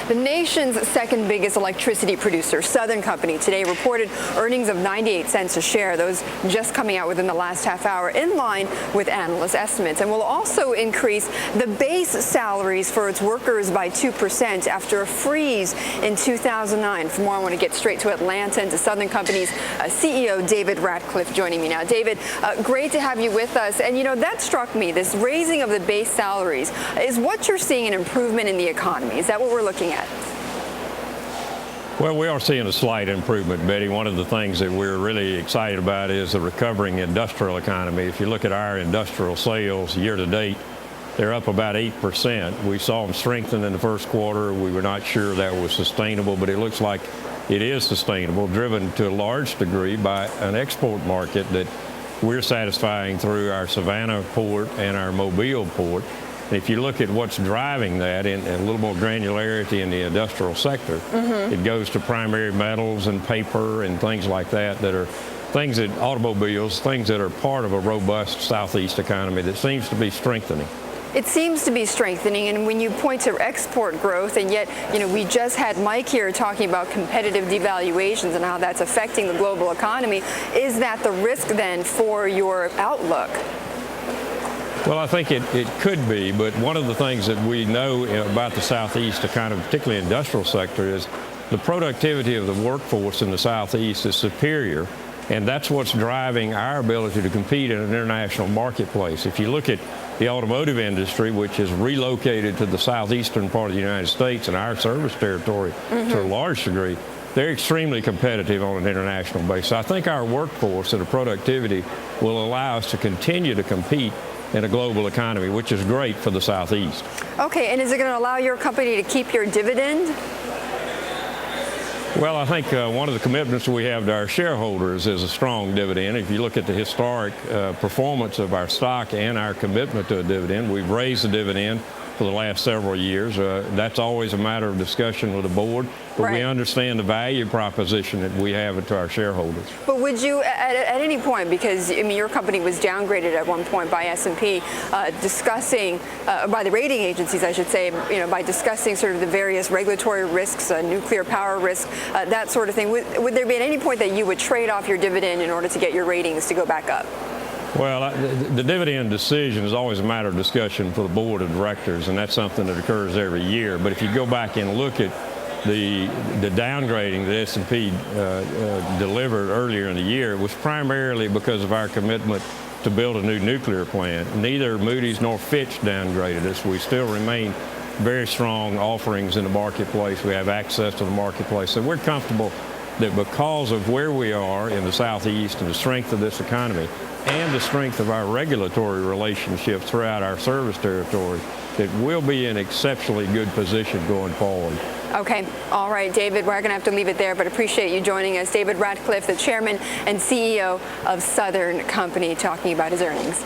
The nation's second biggest electricity producer, Southern Company, today reported earnings of 98 cents a share. Those just coming out within the last half hour, in line with analyst estimates, and will also increase the base salaries for its workers by 2% after a freeze in 2009. For more, I want to get straight to Atlanta and to Southern Company's CEO, David Ratcliffe, joining me now. David, great to have you with us. And you know, that struck me, this raising of the base salaries. Is what you're seeing an improvement in the economy? Is that what we're looking at? Well, we are seeing a slight improvement, Betty. One of the things that we're really excited about is the recovering industrial economy. If you look at our industrial sales year to date, they're up about 8%. We saw them strengthen in the first quarter. We were not sure that was sustainable, but it looks like it is sustainable, driven to a large degree by an export market that we're satisfying through our Savannah port and our Mobile port. And if you look at what's driving that in a little more granularity in the industrial sector, it goes to primary metals and paper and things like that, that are things that automobiles, things that are part of a robust Southeast economy that seems to be strengthening. It seems to be strengthening, and when you point to export growth, and yet, you know, we just had Mike here talking about competitive devaluations and how that's affecting the global economy. Is that the risk then for your outlook? Well, I think it could be, but one of the things that we know about the Southeast economy, particularly industrial sector, is the productivity of the workforce in the Southeast is superior, and that's what's driving our ability to compete in an international marketplace. If you look at the automotive industry, which is relocated to the southeastern part of the United States and our service territory to a large degree, they're extremely competitive on an international basis. I think our workforce and the productivity will allow us to continue to compete in a global economy, which is great for the Southeast. Okay, and is it going to allow your company to keep your dividend? Well, I think one of the commitments we have to our shareholders is a strong dividend. If you look at the historic performance of our stock and our commitment to a dividend, we've raised the dividend for the last several years. That's always a matter of discussion with the board, but we understand the value proposition that we have to our shareholders. But would you, at any point, because I mean, your company was downgraded at one point by S&P, discussing, by the rating agencies, I should say, you know, by discussing sort of the various regulatory risks, nuclear power risk, that sort of thing. Would there be at any point that you would trade off your dividend in order to get your ratings to go back up? Well, the dividend decision is always a matter of discussion for the board of directors, and that's something that occurs every year. But if you go back and look at the downgrading that S&P delivered earlier in the year, it was primarily because of our commitment to build a new nuclear plant. Neither Moody's nor Fitch downgraded us. We still remain very strong offerings in the marketplace. We have access to the marketplace. So we're comfortable that because of where we are in the Southeast and the strength of this economy and the strength of our regulatory relationships throughout our service territory, that we'll be in exceptionally good position going forward. Okay. All right, David, we're going to have to leave it there, but appreciate you joining us. David Ratcliffe, the chairman and CEO of Southern Company, talking about his earnings.